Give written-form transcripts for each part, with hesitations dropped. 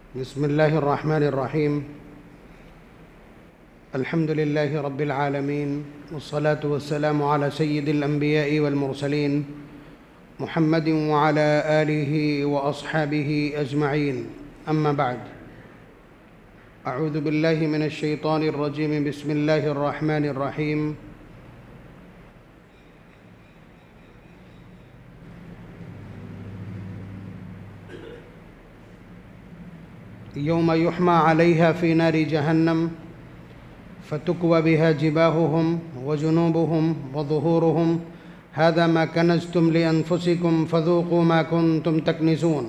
बिस्मिल्लाहिर्रहमानिर्रहीम। अल्हम्दुलिल्लाहि रब्बिल आलमीन वस्सलातु वस्सलामु अला सय्यिदिल अंबिया'i वल मुरसलीन मुहम्मदिन व अला आलिहि व अस्हाबिहि अजमईन। अम्मा बाद। अऊज़ु बिल्लाहि मिनश शैतानिर रजीम। बिस्मिल्लाहिर्रहमानिर्रहीम। यौम युहमा अलैहा फ़ी नारि जहन्नम फ़तुक्वा बिहा जिबाहुहुम व जुनूबुहुम व ज़ुहूरुहुम हाज़ा मा कनज़्तुम लिअन्फ़ुसिकुम फ़ज़ूक़ू मा कुन्तुम तकनिज़ून।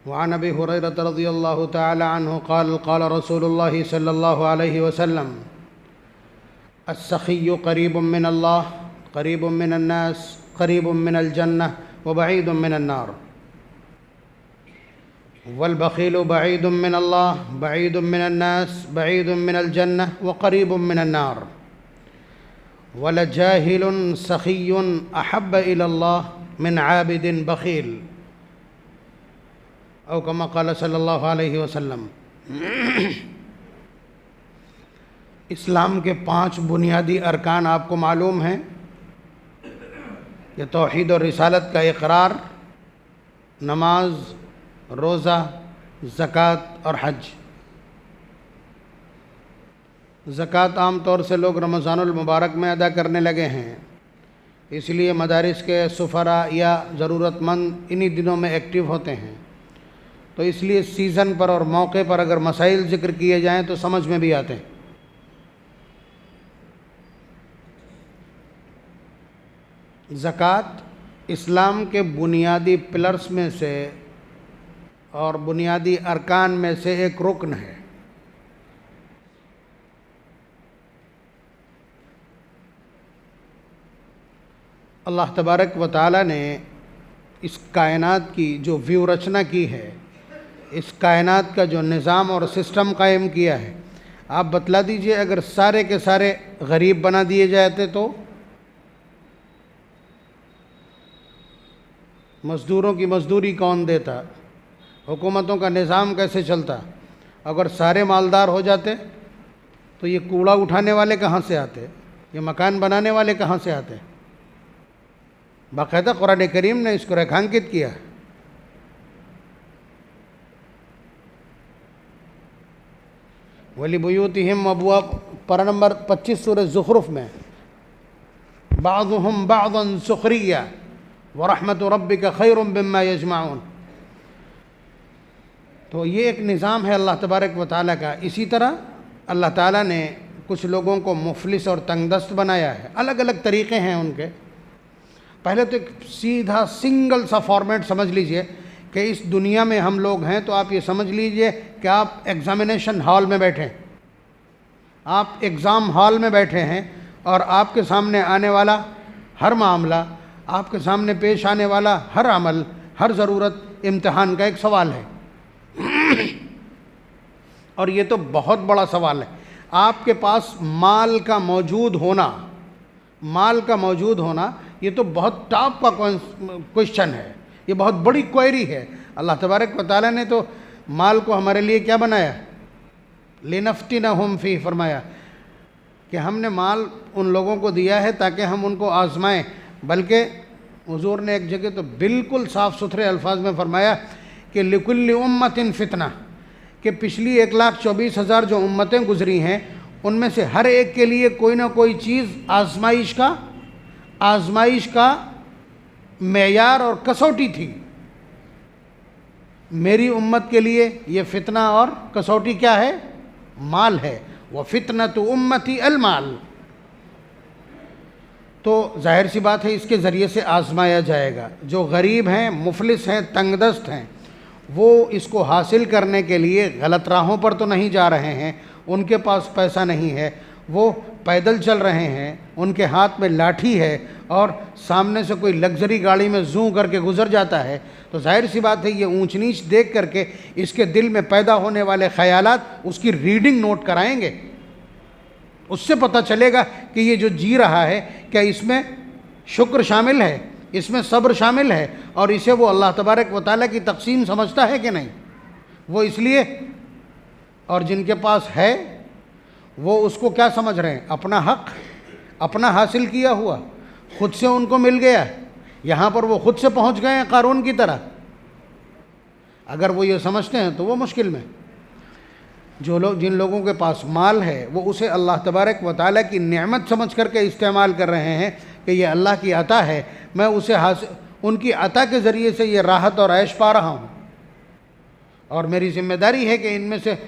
वअन अबी हुरैरत रज़ियल्लाहु तआला अन्हु क़ाल क़ाल रसूलुल्लाहि सल्लल्लाहु अलैहि वसल्लम अस्सख़िय्यु क़रीबुम मिनल्लाह क़रीबुम मिनन्नास क़रीबुम मिनल जन्नह व बईदुम मिनन नार वल बख़ीलु बईदुम मिनल्लाह बईदुम मिनन्नास बईदुम मिनल जन्नह व क़रीबुम मिनन नार वल जाहिलुन सख़िय्युन अहब्ब इलल्लाह मिन आबिदिन बख़ील औ कमा क़ाल सल्लल्लाहु अलैहि वसल्लम। इस्लाम के 5 बुनियादी अरकान आपको मालूम हैं। ये तौहीद और रिसालत का इक़रार, नमाज, रोज़ा, ज़कात और हज। ज़कात आम तौर से लोग रमज़ानुल मुबारक में अदा करने लगे हैं, इसलिए मदारिस के सुफ़रा या ज़रूरतमंद इन्हीं दिनों में एक्टिव होते हैं। तो इसलिए सीज़न पर और मौके पर अगर मसाइल ज़िक्र किए जाएं तो समझ में भी आते हैं। ज़कात इस्लाम के बुनियादी पिलर्स में से और बुनियादी अरकान में से एक रुकन है। अल्लाह तबारक व तआला ने इस कायनात की जो व्यू रचना की है, इस कायनात का जो निज़ाम और सिस्टम कायम किया है, आप बतला दीजिए अगर सारे के सारे गरीब बना दिए जाते तो मज़दूरों की मज़दूरी कौन देता, हुकूमतों का निज़ाम कैसे चलता। अगर सारे मालदार हो जाते तो ये कूड़ा उठाने वाले कहाँ से आते, ये मकान बनाने वाले कहाँ से आते। बाकायदा कुरान करीम ने इसको रेखांकित किया है। वली बुयूतिहिम अबवाब, पारा नंबर 25 सूरह ज़ुख़रुफ़ में, बाज़ुहुम बाज़न सुख़रिया व रहमतु रब्बिका खैरुम मिम्मा यजमाऊन। तो ये एक निज़ाम है अल्लाह तबारक व तआला का। इसी तरह अल्लाह ताला ने कुछ लोगों को मुफलिस और तंगदस्त बनाया है। अलग अलग तरीक़े हैं उनके। पहले तो एक सीधा सिंगल सा फॉर्मेट समझ लीजिए कि इस दुनिया में हम लोग हैं, तो आप ये समझ लीजिए कि आप एग्ज़ामिनेशन हॉल में बैठे हैं, आप एग्ज़ाम हॉल में बैठे हैं और आपके सामने आने वाला हर मामला, आपके सामने पेश आने वाला हर अमल, हर ज़रूरत इम्तिहान का एक सवाल है। और ये तो बहुत बड़ा सवाल है। आपके पास माल का मौजूद होना ये तो बहुत टॉप का क्वेश्चन है, ये बहुत बड़ी क्वेरी है। अल्लाह तबारक व तआला ने तो माल को हमारे लिए क्या बनाया, लिनफ्तिनहुम फ़ीह, फरमाया कि हमने माल उन लोगों को दिया है ताकि हम उनको आज़माएं। बल्कि हुज़ूर ने एक जगह तो बिल्कुल साफ़ सुथरे अल्फाज में फरमाया कि लिकुल्लि उम्मतिन फ़ितना, कि पिछली 1,24,000 जो उम्मतें गुज़री हैं उनमें से हर एक के लिए कोई ना कोई चीज़ आज़माइश का मेयार और कसौटी थी। मेरी उम्मत के लिए ये फ़ितना और कसौटी क्या है, माल है। व फ़ितनतु उम्मती अलमाल। तो जाहिर सी बात है इसके ज़रिए से आज़माया जाएगा। जो गरीब हैं, मुफलिस हैं, तंगदस्त हैं, वो इसको हासिल करने के लिए गलत राहों पर तो नहीं जा रहे हैं, उनके पास पैसा नहीं है, वो पैदल चल रहे हैं, उनके हाथ में लाठी है और सामने से कोई लग्जरी गाड़ी में जूं करके गुजर जाता है। तो जाहिर सी बात है ये ऊंच नीच देख करके इसके दिल में पैदा होने वाले ख़यालात उसकी रीडिंग नोट कराएंगे। उससे पता चलेगा कि ये जो जी रहा है क्या इसमें शुक्र शामिल है, इसमें सब्र शामिल है, और इसे वो अल्लाह तबारक व तआला की तक़सीम समझता है कि नहीं? वो इसलिए, और जिनके पास है वो उसको क्या समझ रहे हैं? अपना हक़, अपना हासिल किया हुआ, ख़ुद से उनको मिल गया, यहाँ पर वो ख़ुद से पहुँच गए हैं क़ारून की तरह। अगर वो ये समझते हैं तो वो मुश्किल में। जिन लोगों के पास माल है वो उसे अल्लाह तबारक व तआला की नेमत समझ करके इस्तेमाल कर रहे हैं कि ये अल्लाह की अता है, मैं उसे उनकी अता के ज़रिए से ये राहत और ऐश पा रहा हूँ, और मेरी ज़िम्मेदारी है कि इनमें से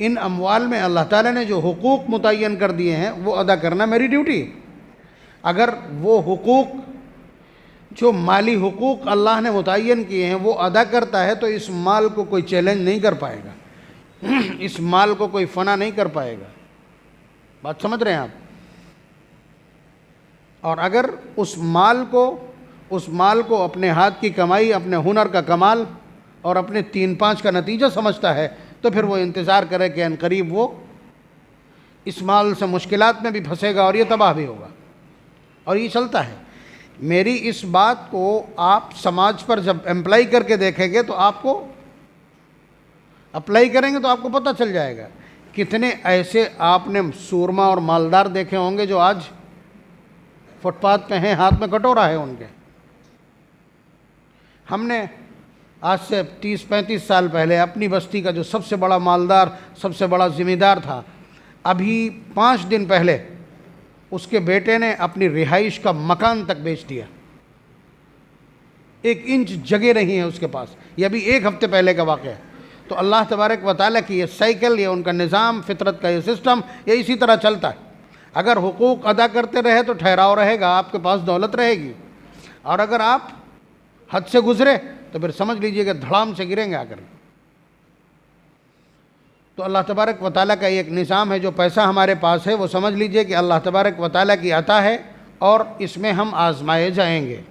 इन अमवाल में अल्लाह ताला ने जो हुकूक मुतय्यन कर दिए हैं वो अदा करना मेरी ड्यूटी। अगर वो हुकूक, जो माली हुकूक अल्लाह ने मुतय्यन किए हैं वो अदा करता है तो इस माल को कोई चैलेंज नहीं कर पाएगा, इस माल को कोई फना नहीं कर पाएगा। बात समझ रहे हैं आप? और अगर उस माल को अपने हाथ की कमाई, अपने हुनर का कमाल और अपने 3-5 का नतीजा समझता है तो फिर वो इंतज़ार करे कि अनकरीब वो इस माल से मुश्किलात में भी फंसेगा और ये तबाह भी होगा, और ये चलता है। मेरी इस बात को आप समाज पर जब एम्प्लाई करके देखेंगे तो आपको अप्लाई करेंगे तो आपको पता चल जाएगा कितने ऐसे आपने सूरमा और मालदार देखे होंगे जो आज फुटपाथ पे हैं, हाथ में कटोरा है उनके। हमने आज से 30-35 साल पहले अपनी बस्ती का जो सबसे बड़ा मालदार, सबसे बड़ा ज़िम्मेदार था, अभी 5 दिन पहले उसके बेटे ने अपनी रिहाइश का मकान तक बेच दिया। 1 इंच जगह नहीं है उसके पास। ये अभी 1 हफ्ते पहले का वाक़या है। तो अल्लाह तबारक व तआला की ये साइकिल, ये उनका निज़ाम, फितरत का ये सिस्टम, ये इसी तरह चलता है। अगर हुकूक अदा करते रहे तो ठहराव रहेगा, आपके पास दौलत रहेगी, और अगर आप हद से गुजरे तो फिर समझ लीजिएगा धड़ाम से गिरेंगे आकर। तो अल्लाह तबारक व तआला का एक निज़ाम है। जो पैसा हमारे पास है वो समझ लीजिए कि अल्लाह तबारक व तआला की अता है, और इसमें हम आजमाए जाएंगे।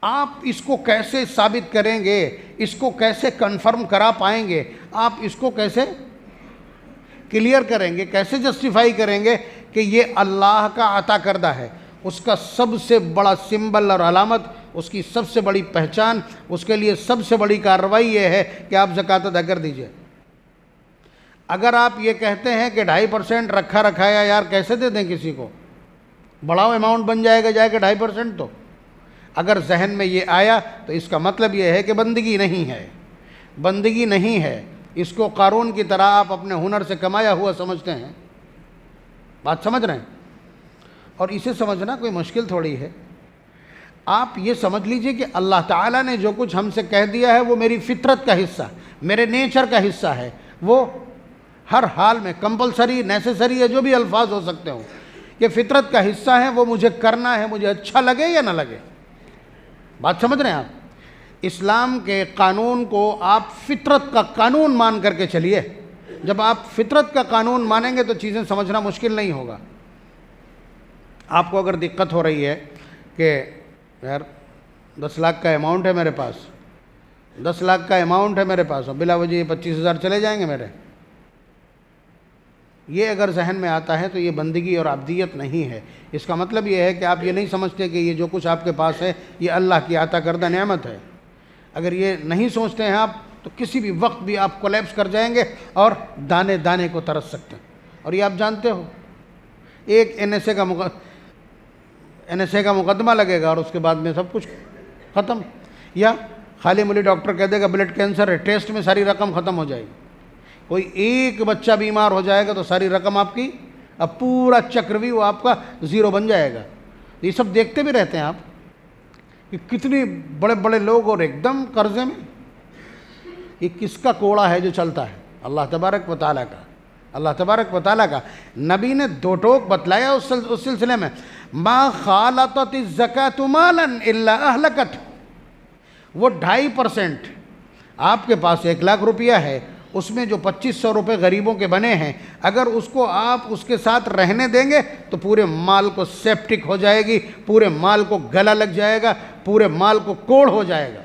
आप इसको कैसे साबित करेंगे, इसको कैसे कंफर्म करा पाएंगे, आप इसको कैसे क्लियर करेंगे, कैसे जस्टिफाई करेंगे कि ये अल्लाह का अता करदा है? उसका सबसे बड़ा सिंबल और अलामत, उसकी सबसे बड़ी पहचान, उसके लिए सबसे बड़ी कार्रवाई ये है कि आप ज़कात अदा कर दीजिए। अगर आप ये कहते हैं कि 2.5% रखा है यार, कैसे दे दें किसी को, बड़ा अमाउंट बन जाएगा 2.5%। तो अगर जहन में ये आया तो इसका मतलब ये है कि बंदगी नहीं है, बंदगी नहीं है। इसको कारून की तरह आप अपने हुनर से कमाया हुआ समझते हैं। बात समझ रहे हैं? और इसे समझना कोई मुश्किल थोड़ी है। आप ये समझ लीजिए कि अल्लाह ताला ने जो कुछ हमसे कह दिया है वो मेरी फितरत का हिस्सा, मेरे नेचर का हिस्सा है। वो हर हाल में कंपलसरी, नेसेसरी है, जो भी अल्फाज हो सकते हो, ये फितरत का हिस्सा है, वो मुझे करना है, मुझे अच्छा लगे या ना लगे। बात समझ रहे हैं आप? इस्लाम के कानून को आप फितरत का कानून मान करके चलिए। जब आप फितरत का कानून मानेंगे तो चीज़ें समझना मुश्किल नहीं होगा। आपको अगर दिक्कत हो रही है कि यार 10 लाख का अमाउंट है मेरे पास, 10 लाख का अमाउंट है मेरे पास, और बिला वजह 25,000 चले जाएंगे मेरे, ये अगर जहन में आता है तो ये बंदगी और अब्दियत नहीं है। इसका मतलब ये है कि आप ये नहीं समझते कि ये जो कुछ आपके पास है ये अल्लाह की अता करदा नेमत है। अगर ये नहीं सोचते हैं आप तो किसी भी वक्त भी आप कोलैप्स कर जाएंगे और दाने दाने को तरस सकते हैं। और ये आप जानते हो, एक NSA का मुकदमा लगेगा और उसके बाद में सब कुछ ख़त्म। या खाली मुली डॉक्टर कह देगा ब्लड कैंसर है, टेस्ट में सारी रकम ख़त्म हो जाएगी। कोई एक बच्चा बीमार हो जाएगा तो सारी रकम आपकी, अब पूरा चक्रव्यूह आपका ज़ीरो बन जाएगा। ये सब देखते भी रहते हैं आप कि कितने बड़े बड़े लोग और एकदम कर्जे में। ये किसका कोड़ा है जो चलता है? अल्लाह तबारक व तआला का। अल्लाह तबारक व तआला का। नबी ने 2 टोक बतलाया उस सिलसिले में, मा खालतति ज़कातु मालन इल्ला अहलकत। वो 2.5%, आपके पास 1 लाख रुपया है, उसमें जो 2500 रुपये गरीबों के बने हैं, अगर उसको आप उसके साथ रहने देंगे तो पूरे माल को सेप्टिक हो जाएगी, पूरे माल को गला लग जाएगा, पूरे माल को कोड़ हो जाएगा।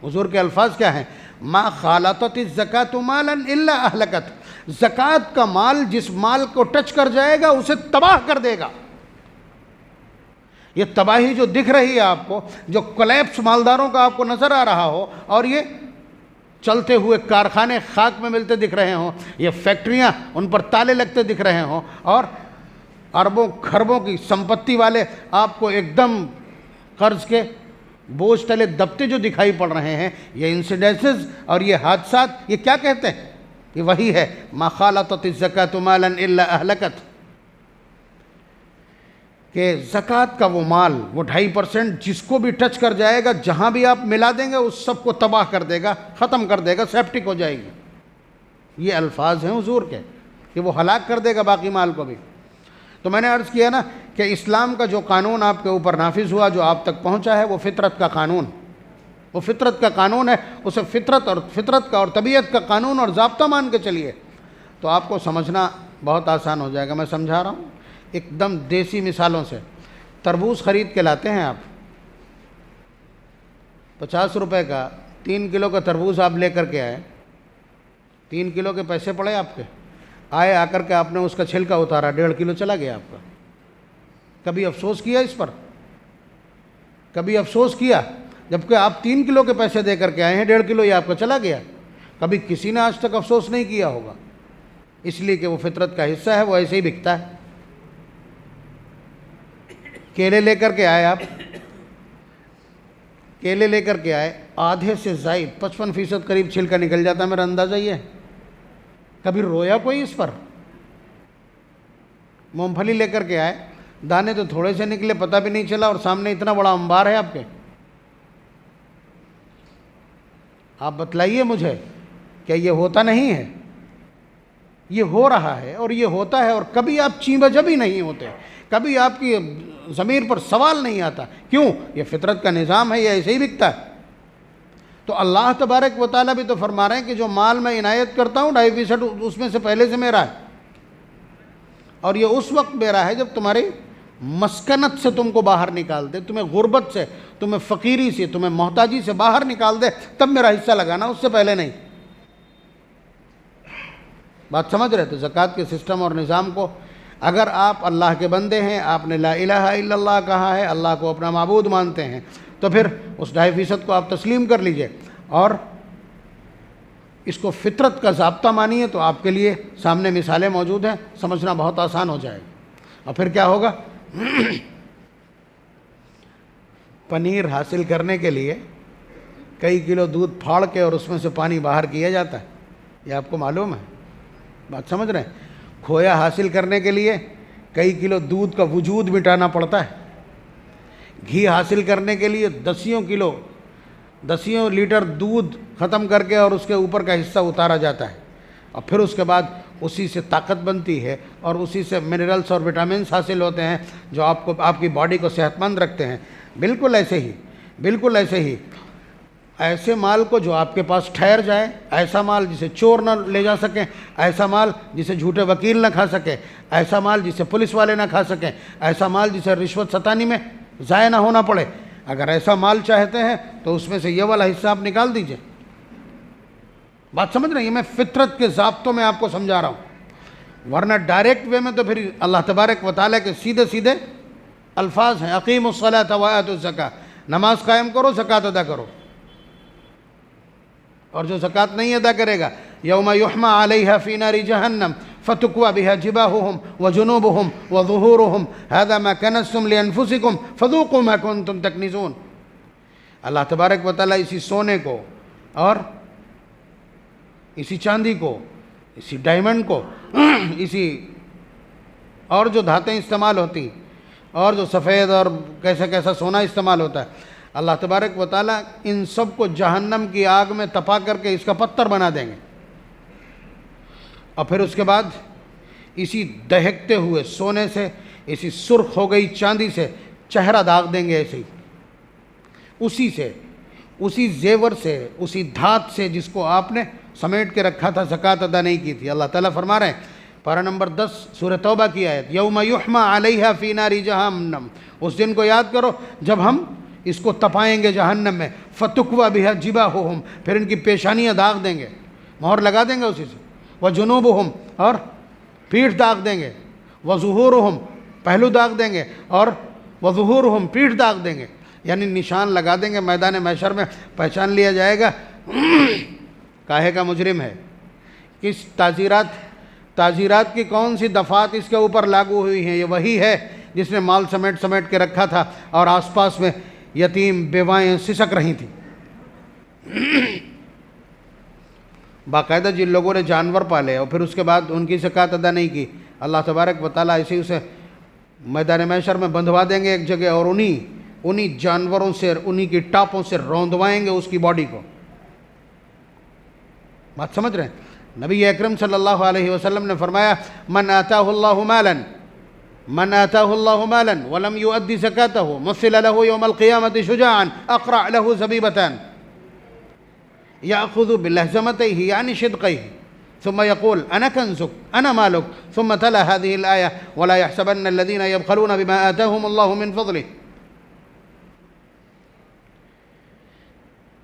हुजूर के अल्फाज क्या हैं? मा खालतति ज़कातु मालन इल्ला अहलकत। ज़कात का माल जिस माल को टच कर जाएगा उसे तबाह कर देगा। ये तबाही जो दिख रही है आपको, जो कोलैप्स मालदारों का आपको नज़र आ रहा हो, और ये चलते हुए कारखाने खाक में मिलते दिख रहे हों, ये फैक्ट्रियां उन पर ताले लगते दिख रहे हों, और अरबों खरबों की संपत्ति वाले आपको एकदम कर्ज के बोझ तले दबते जो दिखाई पड़ रहे हैं, ये इंसिडेंसेस और ये हादसात, ये क्या कहते हैं? ये वही है, मा खालतत ज़कातु मालन इल्ला अहलकत, कि ज़कात का वो माल, वो 2.5% जिसको भी टच कर जाएगा, जहाँ भी आप मिला देंगे उस सब को तबाह कर देगा, ख़त्म कर देगा, सेप्टिक हो जाएगी। ये अल्फाज हैं हुजूर के कि वो हलाक कर देगा बाकी माल को भी। तो मैंने अर्ज़ किया ना कि इस्लाम का जो कानून आपके ऊपर नाफिज हुआ, जो आप तक पहुँचा है, वो फितरत का कानून, वो फितरत का कानून है। उसे फितरत का और तबीयत का कानून और ज़ाब्ता मान के चलिए, तो आपको समझना बहुत आसान हो जाएगा। मैं समझा रहा हूँ एकदम देसी मिसालों से। तरबूज ख़रीद के लाते हैं आप, 50 रुपए का 3 किलो का तरबूज आप लेकर के आए, 3 किलो के पैसे पड़े आपके, आए आकर के आपने उसका छिलका उतारा, 1.5 किलो चला गया आपका। कभी अफसोस किया इस पर? कभी अफसोस किया? जबकि आप 3 किलो के पैसे दे करके आए हैं, 1.5 किलो ये आपका चला गया। कभी किसी ने आज तक अफसोस नहीं किया होगा, इसलिए कि वो फितरत का हिस्सा है, वो ऐसे ही बिकता है। केले लेकर के आए आप, केले लेकर के आए, आधे से ज़ायद 55% करीब छिलका निकल जाता है, मेरा अंदाज़ा ये है। कभी रोया कोई इस पर? मूंगफली लेकर के आए, दाने तो थोड़े से निकले, पता भी नहीं चला, और सामने इतना बड़ा अंबार है आपके। आप बतलाइए मुझे, क्या ये होता नहीं है? ये हो रहा है और ये होता है, और कभी आप चींबजबी नहीं होते, कभी आपकी ज़मीर पर सवाल नहीं आता। क्यों? ये फितरत का निज़ाम है, ये ऐसे ही बिकता है। तो अल्लाह तबारक व तआला भी तो फरमा रहे हैं कि जो माल मैं इनायत करता हूँ 2.5% उसमें से पहले से मेरा है, और ये उस वक्त मेरा है जब तुम्हारी मस्कनत से तुमको बाहर निकाल दे, तुम्हें गुर्बत से, तुम्हें फ़कीरी से, तुम्हें मोहताजी से बाहर निकाल दे, तब मेरा हिस्सा लगाना, उससे पहले नहीं। बात समझ रहे? तो ज़कात के सिस्टम और निज़ाम को, अगर आप अल्लाह के बंदे हैं, आपने ला इलाहा इल्लल्लाह कहा है, अल्लाह को अपना माबूद मानते हैं, तो फिर उस 2.5% को आप तस्लीम कर लीजिए और इसको फितरत का ज़ाब्ता मानिए। तो आपके लिए सामने मिसालें मौजूद हैं, समझना बहुत आसान हो जाएगा। और फिर क्या होगा? पनीर हासिल करने के लिए कई किलो दूध फाड़ के और उसमें से पानी बाहर किया जाता है, ये आपको मालूम है? बात समझ रहे हैं? खोया हासिल करने के लिए कई किलो दूध का वजूद मिटाना पड़ता है। घी हासिल करने के लिए दसियों लीटर दूध ख़त्म करके और उसके ऊपर का हिस्सा उतारा जाता है, और फिर उसके बाद उसी से ताकत बनती है और उसी से मिनरल्स और विटामिन्स हासिल होते हैं जो आपको, आपकी बॉडी को सेहतमंद रखते हैं। बिल्कुल ऐसे ही ऐसे माल को जो आपके पास ठहर जाए, ऐसा माल जिसे चोर न ले जा सकें, ऐसा माल जिसे झूठे वकील न खा सके, ऐसा माल जिसे पुलिस वाले न खा सकें, ऐसा माल जिसे रिश्वत सतानी में ज़ाया ना होना पड़े, अगर ऐसा माल चाहते हैं तो उसमें से ये वाला हिस्सा आप निकाल दीजिए। बात समझ रहे हैं? मैं फितरत के ज़ाब्तों में आपको समझा रहा हूँ, वरना डायरेक्ट वे में तो फिर अल्लाह तबारक व तआला के सीधे सीधे अल्फाज हैं, अक़ीमुस्सलात व आतुज़्ज़कात, नमाज कायम करो, ज़कात अदा करो। और जो ज़कात नहीं अदा करेगा, यौम युहमा अलैहा फ़ी नारि जहन्नम फ़तुक्वा बिहा जिबाहुहुम व जुनूबुहुम व ज़ुहूरुहुम हाज़ा मा कनज़्तुम लिअन्फुसिकुम फ़ज़ूक़ू मा कुन्तुम तकनिज़ून। अल्लाह तबारक व तआला इसी सोने को और इसी चांदी को, इसी डायमंड को, इसी और जो धातें इस्तेमाल होती और जो सफ़ेद और कैसा कैसा सोना इस्तेमाल होता है, अल्लाह तबारक व तआला इन सब को जहन्नम की आग में तपा करके इसका पत्थर बना देंगे, और फिर उसके बाद इसी दहकते हुए सोने से, इसी सुर्ख हो गई चांदी से चेहरा दाग देंगे, ऐसे ही उसी से, उसी जेवर से, उसी धात से जिसको आपने समेट के रखा था, ज़कात अदा नहीं की थी। अल्लाह ताला फरमा रहे हैं, पारा नंबर 10 सूरह तौबा की आयत, यौम युहमा अलैहा फ़ी नारि जहन्नम, उस दिन को याद करो जब हम इसको तपाएंगे जहन्नम में, फ़तुक्वा बिहा जिबाहुहुम, फिर इनकी पेशानियाँ दाग देंगे, मोहर लगा देंगे उसी से, व जुनूबुहुम, और पीठ दाग देंगे, व ज़ुहूरुहुम, पहलू दाग देंगे, और वज़ुहूरुहुम, पीठ दाग देंगे, यानी निशान लगा देंगे मैदान महशर में, पहचान लिया जाएगा काहे का मुजरिम है। किस ताज़ीरात की कौन सी दफ़ात इसके ऊपर लागू हुई हैं? ये वही है जिसने माल समेट समेट के रखा था और आसपास में यतीम बेवाएँ सिसक रही थी। बाकायदा जिन लोगों ने जानवर पाले और फिर उसके बाद उनकी ज़कात अदा नहीं की, अल्लाह तबारक व तआला ऐसे ही उसे मैदान महशर में बंधवा देंगे एक जगह और उन्हीं जानवरों से, उन्हीं की टापों से रौंदवाएंगे उसकी बॉडी को। बात समझ रहे हैं? नबी अकरम सल्लल्लाहु अलैहि वसल्लम ने फरमाया, मन आताहुल्लाहु मालन वलम युअद्दि ज़कातहु मुस्सिला लहु यौमल क़ियामति शुजाअन अक़रा लहु ज़बीबतान याख़ुज़ु बिलहज़मतैहि यानी शिदक़ैहि सुम्मा यक़ूल अना कन्ज़ुक अना मालुक सुम्मा तला हाज़िहिल आया वला यहसबन्न अल्लज़ीना यबख़लून बिमा आताहुमुल्लाहु मिन फ़ज़लिहि,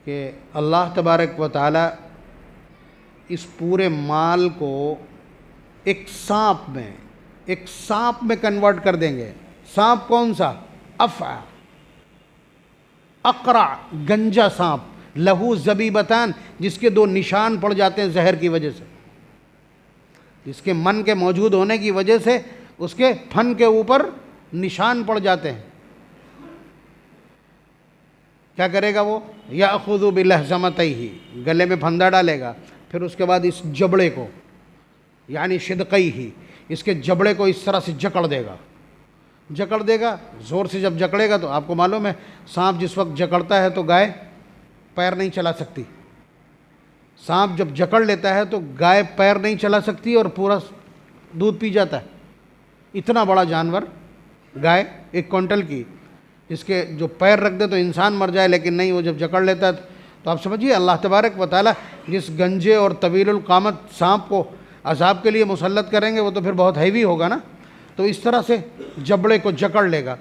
कि अल्लाह तबारक व तआला इस पूरे माल को एक सांप में कन्वर्ट कर देंगे। सांप कौन सा? अफ़ा, अक़रा, गंजा सांप, लहू ज़बीबतान, जिसके दो निशान पड़ जाते हैं जहर की वजह से, जिसके मन के मौजूद होने की वजह से उसके फन के ऊपर निशान पड़ जाते हैं। क्या करेगा वो? याख़ुज़ु बिलहज़मतैहि, गले में फंदा डालेगा, फिर उसके बाद इस जबड़े को यानी शिदक़ैहि, इसके जबड़े को इस तरह से जकड़ देगा। ज़ोर से जब जकड़ेगा तो आपको मालूम है सांप जिस वक्त जकड़ता है तो गाय पैर नहीं चला सकती। सांप जब जकड़ लेता है तो गाय पैर नहीं चला सकती और पूरा दूध पी जाता है। इतना बड़ा जानवर गाय 1 क्विंटल की, इसके जो पैर रख दे तो इंसान मर जाए, लेकिन नहीं, वो जब जकड़ लेता है तो आप समझिए अल्लाह तबारक व तआला जिस गंजे और तवीलुल क़ामत सांप को अज़ाब के लिए मुसल्लत करेंगे वो तो फिर बहुत हैवी होगा ना। तो इस तरह से जबड़े को जकड़ लेगा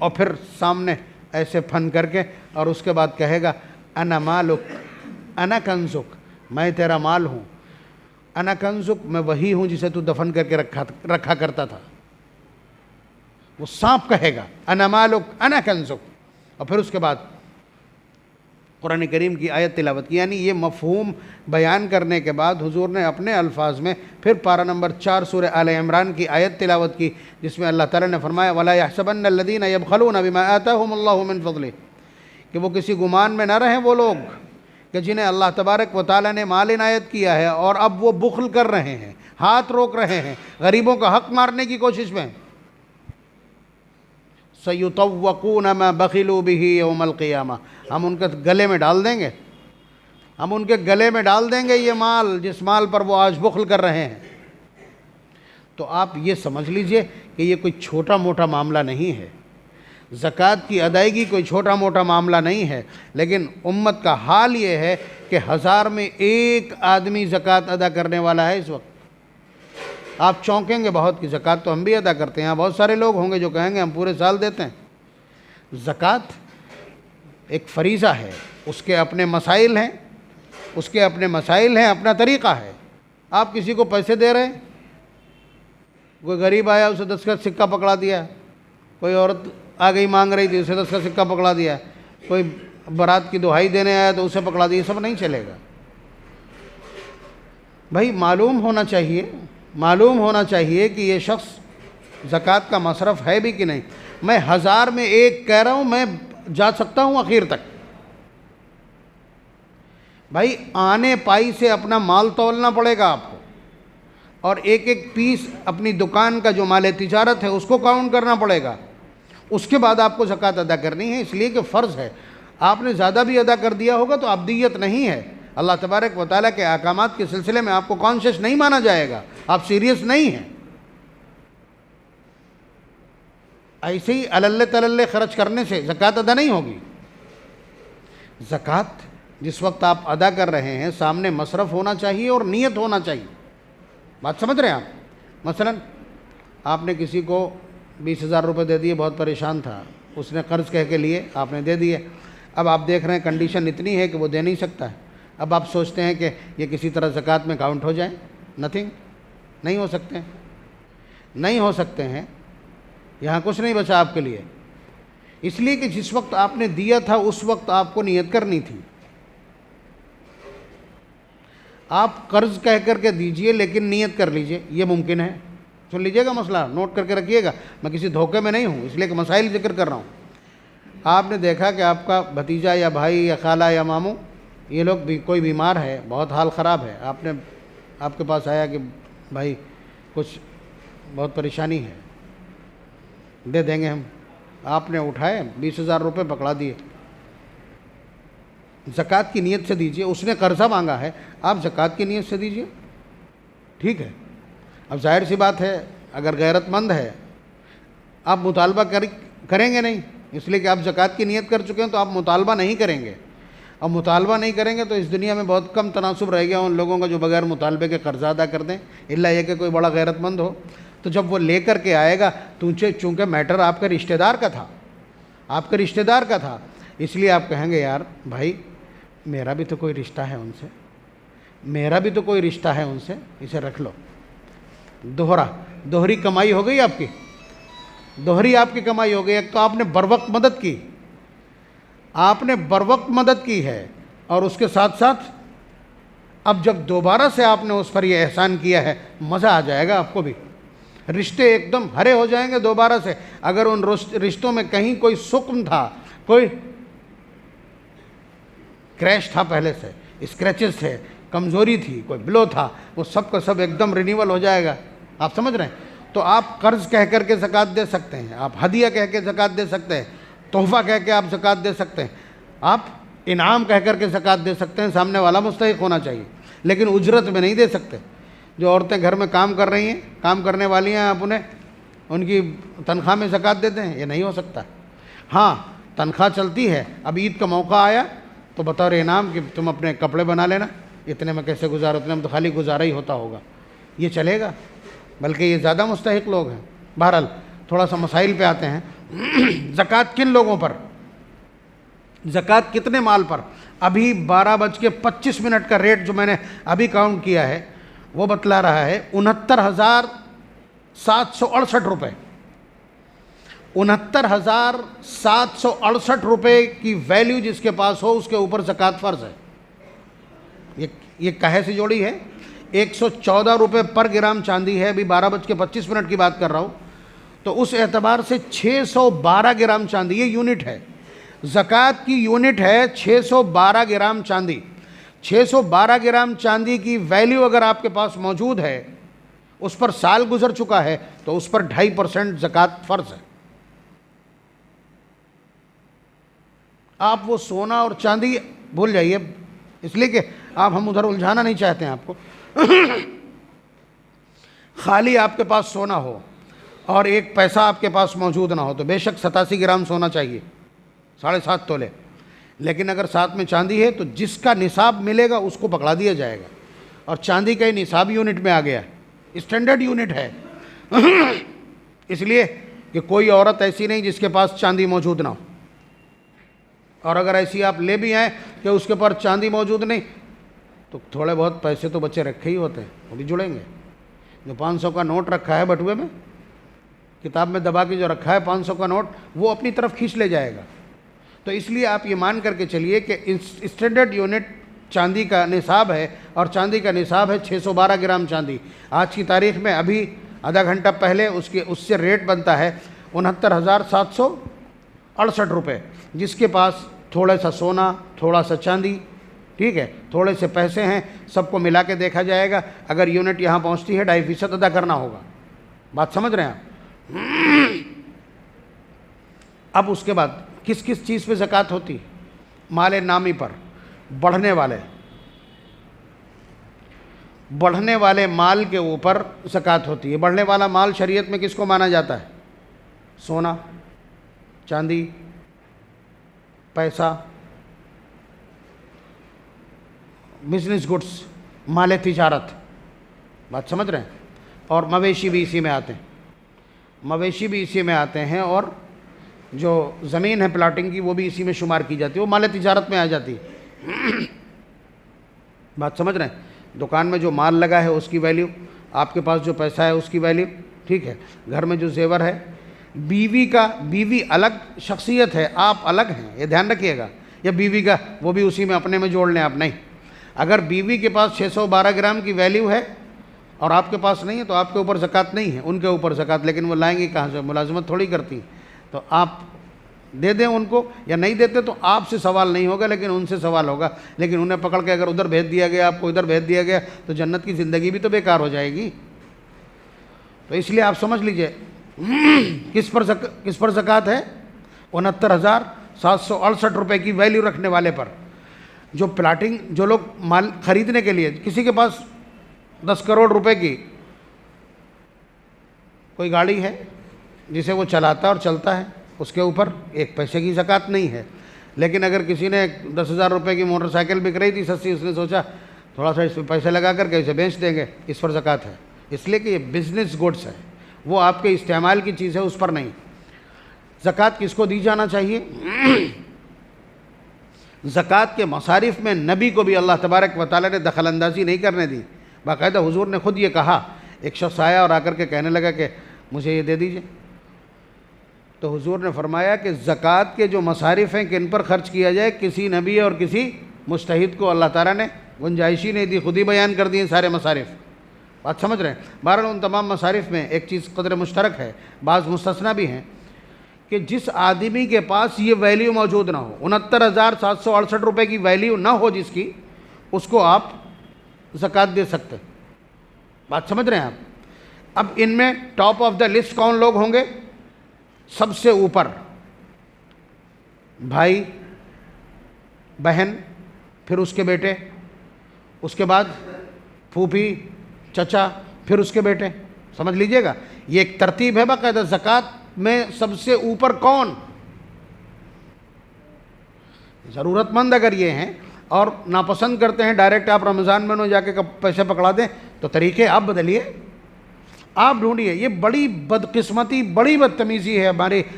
और फिर सामने ऐसे फन करके और उसके बाद कहेगा अना मालुक अना कंजुक, मैं तेरा माल हूँ, अना कंजुक, मैं वही हूँ जिसे तू दफन करके रखा करता था। वो सांप कहेगा अना मालुक अना कंजुक। और फिर उसके बाद कुरान करीम की आयत तिलावत की, यानी ये मफ़हूम बयान करने के बाद हुजूर ने अपने अल्फाज में फिर पारा नंबर 4 सूरह आले इमरान की आयत तिलावत की, जिसमें अल्लाह ताला ने फरमाया वला यहसबन्न अल्लज़ीना यबख़लून बिमा आताहुमुल्लाहु मिन फ़ज़लिहि, कि वो किसी गुमान में न रहें वो लोग कि जिन्हें अल्लाह तबारक व तआला ने माल इनायत किया है और अब वो बुख़ल कर रहे हैं, हाथ रोक रहे हैं, गरीबों का हक़ मारने की कोशिश में। सयुतव्वक़ून मा बख़िलू बिही यौमल क़ियामा, हम उनके गले में डाल देंगे ये माल जिस माल पर वो आज बुख़ल कर रहे हैं। तो आप ये समझ लीजिए कि ये कोई छोटा मोटा मामला नहीं है, ज़कात की अदायगी कोई छोटा मोटा मामला नहीं है। लेकिन उम्मत का हाल ये है कि 1000 में 1 आदमी ज़कात अदा करने वाला है इस वक्त। आप चौंकेंगे बहुत कि ज़कात तो हम भी अदा करते हैं। यहाँ बहुत सारे लोग होंगे जो कहेंगे हम पूरे साल देते हैं। ज़कात एक फ़रीज़ा है, उसके अपने मसाइल हैं, अपना तरीक़ा है। आप किसी को पैसे दे रहे हैं, कोई गरीब आया उसे 10 का सिक्का पकड़ा दिया, कोई औरत आ गई मांग रही थी उसे 10 का सिक्का पकड़ा दिया, कोई बारात की दुहाई देने आया तो उसे पकड़ा दिया, सब नहीं चलेगा भाई। मालूम होना चाहिए कि ये शख्स ज़कात का मसरफ़ है भी कि नहीं। मैं 1000 में 1 कह रहा हूँ, मैं जा सकता हूँ आखिर तक। भाई आने पाई से अपना माल तौलना पड़ेगा आपको, और एक एक पीस अपनी दुकान का जो माल तिजारत है उसको काउंट करना पड़ेगा। उसके बाद आपको ज़कात अदा करनी है, इसलिए कि फ़र्ज़ है। आपने ज़्यादा भी अदा कर दिया होगा तो अब्दियत नहीं है। अल्लाह तबारक व तआला के अहकामात के सिलसिले में आपको कॉन्शियस नहीं माना जाएगा, आप सीरियस नहीं हैं। ऐसे ही अलल्ले तलल्ले खर्च करने से ज़कात अदा नहीं होगी। ज़कात जिस वक्त आप अदा कर रहे हैं सामने मसरफ़ होना चाहिए और नीयत होना चाहिए। बात समझ रहे हैं आप? मसलन आपने किसी को 20,000 रुपये दे दिए, बहुत परेशान था, उसने कर्ज़ कह के लिए, आपने दे दिए। अब आप देख रहे हैं कंडीशन इतनी है कि वो दे नहीं सकता है। अब आप सोचते हैं कि ये किसी तरह ज़कात में काउंट हो जाए। नथिंग, नहीं हो सकते हैं। यहाँ कुछ नहीं बचा आपके लिए। इसलिए कि जिस वक्त आपने दिया था उस वक्त आपको नियत करनी थी। आप कर्ज कह करके दीजिए लेकिन नियत कर लीजिए, ये मुमकिन है। सुन लीजिएगा मसला, नोट करके रखिएगा, मैं किसी धोखे में नहीं हूँ, इसलिए कि मसाइल जिक्र कर रहा हूँ। आपने देखा कि आपका भतीजा या भाई या खाला या मामू, ये लोग भी कोई बीमार है, बहुत हाल ख़राब है, आपके पास आया कि भाई कुछ बहुत परेशानी है, दे देंगे हम। आपने उठाए 20,000 रुपये पकड़ा दिए, ज़कात की नीयत से दीजिए। उसने कर्जा मांगा है, आप ज़कात की नीयत से दीजिए, ठीक है। अब जाहिर सी बात है, अगर गैरतमंद है आप मुतालबा करेंगे नहीं, इसलिए कि आप ज़कात की नीयत कर चुके हैं, तो आप मुतालबा नहीं करेंगे। और मुतालबा नहीं करेंगे तो इस दुनिया में बहुत कम तनासुब रह गया उन लोगों का जो बगैर मुतालबे के कर्जा अदा कर दें, इल्ला ये कि कोई बड़ा गैरतमंद हो। तो जब वो ले कर के आएगा, तो चूँकि मैटर आपके रिश्तेदार का था, इसलिए आप कहेंगे यार भाई मेरा भी तो कोई रिश्ता है उनसे, इसे रख लो। दोहरी कमाई हो गई आपकी, आपकी कमाई हो गई। एक तो आपने बर वक्त मदद की है, और उसके साथ साथ अब जब दोबारा से आपने उस पर यह एहसान किया है, मज़ा आ जाएगा आपको भी, रिश्ते एकदम हरे हो जाएंगे दोबारा से। अगर उन रिश्तों में कहीं कोई सुकून था, कोई क्रैश था, पहले से स्क्रैचेस थे, कमज़ोरी थी, कोई ब्लो था, वो सब का सब एकदम रिन्यूअल हो जाएगा। आप समझ रहे हैं? तो आप कर्ज कह कर के ज़कात दे सकते हैं, आप हदिया कह के ज़कात दे सकते हैं, तोहफ़ा कह के आप ज़कात दे सकते हैं, आप इनाम कह कर के ज़कात दे सकते हैं। सामने वाला मुस्तहिक़ होना चाहिए, लेकिन उजरत में नहीं दे सकते। जो औरतें घर में काम कर रही हैं, काम करने वाली हैं, आप उन्हें उनकी तनख्वाह में ज़कात देते हैं, ये नहीं हो सकता। हाँ, तनख्वाह चलती है, अब ईद का मौका आया तो बतौर इनाम कि तुम अपने कपड़े बना लेना, इतने में कैसे गुजारो, इतने में तो खाली गुजारा ही होता होगा, ये चलेगा। बल्कि ये ज़्यादा मुस्तहिक़ लोग हैं। बहरहाल थोड़ा सा मसाइल पे आते हैं। ज़कात किन लोगों पर, ज़कात कितने माल पर? अभी 12:25 का रेट जो मैंने अभी काउंट किया है वो बतला रहा है 69,768 रुपये। 69,768 रुपये की वैल्यू जिसके पास हो उसके ऊपर ज़कात फ़र्ज़ है। ये कहे से जोड़ी है। 114 रुपये पर ग्राम चांदी है, अभी 12:25 की बात कर रहा हूँ, तो उस एतबार से 612 ग्राम चांदी, ये यूनिट है, ज़कात की यूनिट है 612 ग्राम चांदी। 612 ग्राम चांदी की वैल्यू अगर आपके पास मौजूद है, उस पर साल गुजर चुका है, तो उस पर 2.5% ज़कात फ़र्ज़ है। आप वो सोना और चांदी भूल जाइए, इसलिए कि हम उधर उलझाना नहीं चाहते हैं आपको। खाली आपके पास सोना हो और एक पैसा आपके पास मौजूद ना हो, तो बेशक 87 ग्राम सोना चाहिए, 7.5 तोले। लेकिन अगर साथ में चांदी है तो जिसका निसाब मिलेगा उसको पकड़ा दिया जाएगा। और चांदी का ही निसाब यूनिट में आ गया, स्टैंडर्ड यूनिट है। इसलिए कि कोई औरत ऐसी नहीं जिसके पास चांदी मौजूद ना हो, और अगर ऐसी आप ले भी आए कि उसके पास चांदी मौजूद नहीं, तो थोड़े बहुत पैसे तो बच्चे रखे ही होते हैं, वो भी जुड़ेंगे। जो 500 का नोट रखा है बटुए में, किताब में दबा के जो रखा है 500 का नोट, वो अपनी तरफ खींच ले जाएगा। तो इसलिए आप ये मान करके चलिए कि स्टैंडर्ड यूनिट चांदी का निसाब है, और चांदी का निसाब है 612 ग्राम चांदी। आज की तारीख़ में अभी आधा घंटा पहले उससे रेट बनता है 69,768 रुपये। जिसके पास थोड़ा सा सोना, थोड़ा सा चांदी, ठीक है, थोड़े से पैसे हैं, सबको मिला के देखा जाएगा। अगर यूनिट यहाँ पहुँचती है 2.5% अदा करना होगा। बात समझ रहे हैं आप? अब उसके बाद किस किस चीज़ पे ज़कात होती? माल नामी पर, बढ़ने वाले माल के ऊपर ज़कात होती है। बढ़ने वाला माल शरीयत में किसको माना जाता है? सोना, चांदी, पैसा, बिजनेस गुड्स, माल तिजारत। बात समझ रहे हैं? और मवेशी भी इसी में आते हैं, और जो ज़मीन है प्लाटिंग की वो भी इसी में शुमार की जाती है, वो माल तिजारत में आ जाती है। बात समझ रहे हैं? दुकान में जो माल लगा है उसकी वैल्यू, आपके पास जो पैसा है उसकी वैल्यू, ठीक है, घर में जो जेवर है, बीवी अलग शख्सियत है, आप अलग हैं, ये ध्यान रखिएगा। या बीवी का वो भी उसी में अपने में जोड़ लें आप, नहीं। अगर बीवी के पास 612 ग्राम की वैल्यू है और आपके पास नहीं है तो आपके ऊपर ज़कात नहीं है, उनके ऊपर ज़कात। लेकिन वो लाएंगे कहाँ से, मुलाजमत थोड़ी करती। तो आप दे दें उनको, या नहीं देते तो आपसे सवाल नहीं होगा लेकिन उनसे सवाल होगा। लेकिन उन्हें पकड़ के अगर उधर भेज दिया गया, आपको इधर भेज दिया गया, तो जन्नत की ज़िंदगी भी तो बेकार हो जाएगी। तो इसलिए आप समझ लीजिए किस पर ज़कात है, 69,768 रुपये की वैल्यू रखने वाले पर। जो प्लाटिंग, जो लोग माल खरीदने के लिए, किसी के पास 10 करोड़ रुपए की कोई गाड़ी है जिसे वो चलाता और चलता है, उसके ऊपर 1 पैसे की ज़कात नहीं है। लेकिन अगर किसी ने 10,000 रुपये की मोटरसाइकिल बिक रही थी सस्ती, उसने सोचा थोड़ा सा इस पर पैसे लगा करके इसे बेच देंगे, इस पर ज़कात है। इसलिए कि ये बिजनेस गुड्स है, वो आपके इस्तेमाल की चीज़ है, उस पर नहीं। ज़कात किसको दी जाना चाहिए? ज़कात के मसारिफ में नबी को भी अल्लाह तबारक व तआला ने दखल अंदाज़ी नहीं करने दी। बाकायदा हुजूर ने खुद ये कहा। एक शख्स आया और आकर के कहने लगा कि मुझे ये दे दीजिए। तो हुजूर ने फरमाया कि ज़कात के जो मसारिफ हैं किन पर ख़र्च किया जाए, किसी नबी और किसी मुस्तहिद को अल्लाह ताला ने गुंजाइश ही नहीं दी, खुद ही बयान कर दिए सारे मसारिफ। बात समझ रहे हैं? बहरहाल उन तमाम मसारिफ में एक चीज़ कदर मुश्तरक है, बाज़ मुस्तस्ना भी हैं, कि जिस आदमी के पास ये वैल्यू मौजूद ना हो, 69,768 रुपये की वैल्यू ना हो जिसकी, उसको आप ज़कात दे सकते। बात समझ रहे हैं आप? अब इनमें टॉप ऑफ द लिस्ट कौन लोग होंगे? सबसे ऊपर भाई, बहन, फिर उसके बेटे, उसके बाद फूफी, चचा, फिर उसके बेटे। समझ लीजिएगा, ये एक तरतीब है बाकायदा। ज़कात में सबसे ऊपर कौन? ज़रूरतमंद अगर ये हैं और नापसंद करते हैं डायरेक्ट आप रमज़ान में जाके पैसे पकड़ा दें, तो तरीके आप बदलिए, आप ढूंढिए। ये बड़ी बदकिस्मती, बड़ी बदतमीज़ी है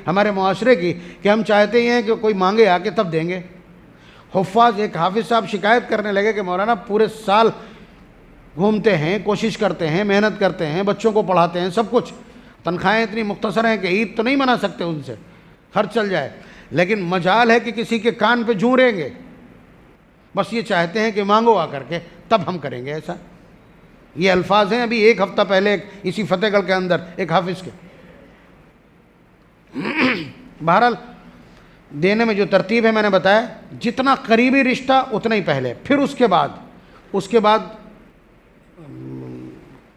हमारे मुआशरे की कि हम चाहते ही हैं कि कोई मांगे आके तब देंगे। हुफ़्फ़ाज़, एक हाफिज़ साहब शिकायत करने लगे कि मौलाना पूरे साल घूमते हैं, कोशिश करते हैं, मेहनत करते हैं, बच्चों को पढ़ाते हैं, सब कुछ, तनख्वाहें इतनी मुख्तसर हैं कि ईद तो नहीं मना सकते उनसे, खर्च चल जाए, लेकिन मजाल है कि किसी के कान पे जूं रहेंगे, बस ये चाहते हैं कि मांगो आकर के तब हम करेंगे ऐसा। ये अल्फाज हैं अभी 1 हफ्ता पहले इसी फतेहगढ़ के अंदर एक हाफिज़ के। बहरहाल देने में जो तरतीब है मैंने बताया, जितना करीबी रिश्ता उतना ही पहले, फिर उसके बाद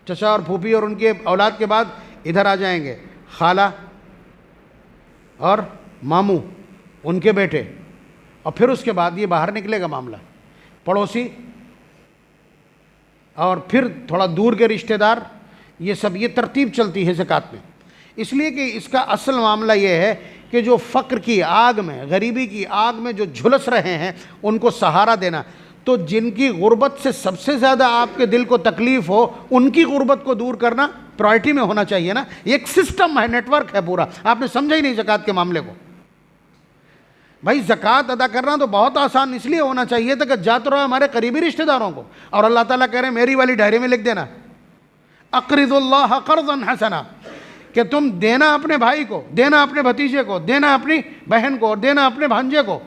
चचा और फूफी और उनके औलाद के बाद इधर आ जाएंगे खाला और मामू, उनके बेटे, और फिर उसके बाद ये बाहर निकलेगा मामला, पड़ोसी, और फिर थोड़ा दूर के रिश्तेदार। ये सब ये तरतीब चलती है ज़कात में। इसलिए कि इसका असल मामला ये है कि जो फ़क्र की आग में, गरीबी की आग में जो झुलस रहे हैं, उनको सहारा देना। तो जिनकी गुर्बत से सबसे ज़्यादा आपके दिल को तकलीफ़ हो, उनकी गुर्बत को दूर करना प्रायोरिटी में होना चाहिए ना। ये एक सिस्टम है, नेटवर्क है पूरा। आपने समझा ही नहीं ज़कात के मामले को। भाई ज़कात अदा करना तो बहुत आसान इसलिए होना चाहिए था कि जाते रहो हमारे करीबी रिश्तेदारों को, और अल्लाह ताला कह रहे हैं मेरी वाली डायरी में लिख देना, अक़रिज़ुल्लाह क़र्ज़न हसना, कि तुम देना अपने भाई को, देना अपने भतीजे को, देना अपनी बहन को, और देना अपने भांजे को,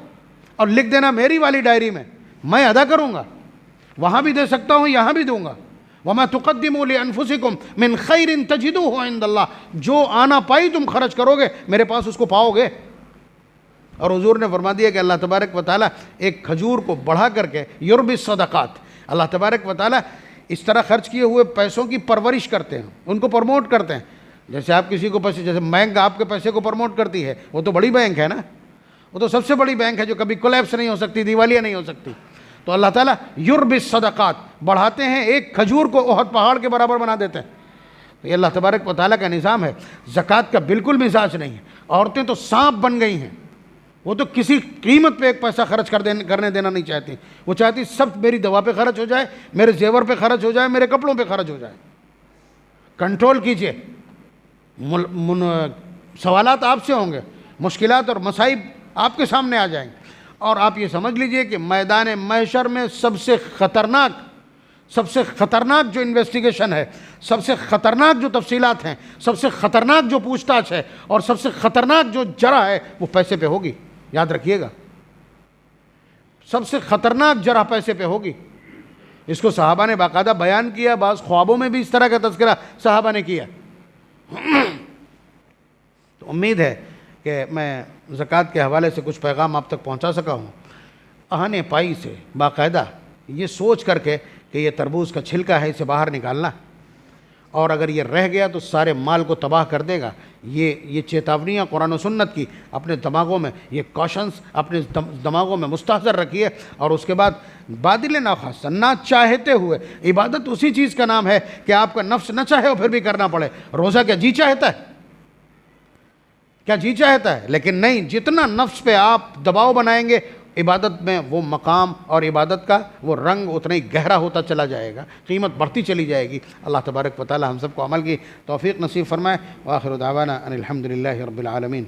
और लिख देना मेरी वाली डायरी में, मैं अदा करूँगा। वहाँ भी दे सकता हूँ, यहाँ भी दूँगा। वमा तुक़द्दिमू लिअन्फुसिकुम मिन खैरिन तजिदूहु इंदल्लाह, जो आना पाई तुम खर्च करोगे मेरे पास उसको पाओगे। और हुजूर ने फरमा दिया कि अल्लाह तबारक व तआला एक खजूर को बढ़ा करके युर्बिस सदक़ात, अल्लाह तबारक व तआला इस तरह खर्च किए हुए पैसों की परवरिश करते हैं, उनको प्रमोट करते हैं। जैसे आप किसी को पैसे, जैसे बैंक आपके पैसे को प्रमोट करती है, वो तो बड़ी बैंक है ना, वो तो सबसे बड़ी बैंक है जो कभी कोलैप्स नहीं हो सकती, दिवालिया नहीं हो सकती। तो अल्लाह ताला युर्बिस सदक़ात बढ़ाते हैं, एक खजूर को ओहद पहाड़ के बराबर बना देते हैं। तो ये अल्लाह तबारक व तआला का निज़ाम है। ज़कात का बिल्कुल मिजाज नहीं है। औरतें तो सांप बन गई हैं, वो तो किसी कीमत पे एक पैसा खर्च करने देना नहीं चाहती। वो चाहती सब मेरी दवा पे खर्च हो जाए, मेरे जेवर पे खर्च हो जाए, मेरे कपड़ों पे खर्च हो जाए। कंट्रोल कीजिए, सवालात आपसे होंगे, मुश्किलात और मसाइब आपके सामने आ जाएंगे। और आप ये समझ लीजिए कि मैदान महशर में सबसे ख़तरनाक, सबसे ख़तरनाक जो इन्वेस्टिगेशन है, सबसे ख़तरनाक जो तफसीलात हैं, सबसे ख़तरनाक जो पूछताछ है और सबसे ख़तरनाक जो जरा है वो पैसे पे होगी। याद रखिएगा, सबसे ख़तरनाक जरा पैसे पे होगी। इसको सहाबा ने बाकायदा बयान किया, बाज़ ख्वाबों में भी इस तरह का तज़किरा सहाबा ने किया। तो उम्मीद है कि मैं ज़कात के हवाले से कुछ पैगाम आप तक पहुंचा सका हूँ। आहने पाई से बाकायदा ये सोच करके कि ये तरबूज का छिलका है, इसे बाहर निकालना, और अगर ये रह गया तो सारे माल को तबाह कर देगा। ये चेतावनियाँ कुरान और सुन्नत की अपने दिमागों में, ये कॉशंस अपने दिमागों में मुस्तहज़र रखिए। और उसके बाद बादिल नाखास, ना चाहते हुए, इबादत उसी चीज़ का नाम है कि आपका नफ्स न चाहे और फिर भी करना पड़े। रोज़ा क्या जी चाहता है? क्या जी चाहता है? लेकिन नहीं, जितना नफ्स पे आप दबाव बनाएंगे इबादत में, वो मकाम और इबादत का वो रंग उतना ही गहरा होता चला जाएगा, कीमत बढ़ती चली जाएगी। अल्लाह तबारक व तआला हम सबको अमल की तौफीक नसीब फरमाए। व आखिर दावाना अनिल हम्दुलिल्लाहि रब्बिल आलमीन।